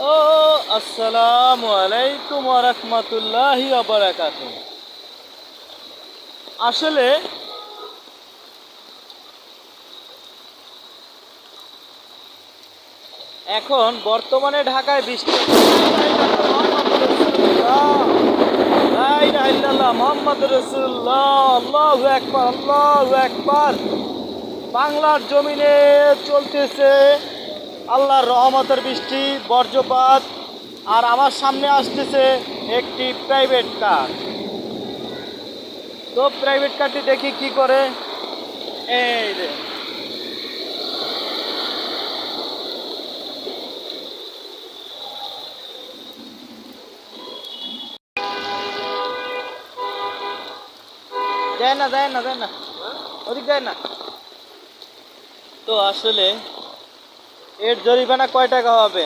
ও আসসালামু আলাইকুম ওয়া রাহমাতুল্লাহি ওয়া বারাকাতুহু। আসলে এখন বর্তমানে ঢাকায় বৃষ্টি লা ইলাহা ইল্লাল্লাহ মুহাম্মাদুর রাসূলুল্লাহ আল্লাহু আকবার আল্লাহু আকবার। বাংলার জমিনে চলতেছে আল্লাহর রহমতের বৃষ্টি, বজ্রপাত। আর আমার সামনে আসতেছে একটি প্রাইভেট কার। তো প্রাইভেট কারটি দেখি কি করে। এই রে, যায় না যায় না যায় না, ওদিক যায় না। তো আসলে এর জরিমানা কয় টাকা হবে?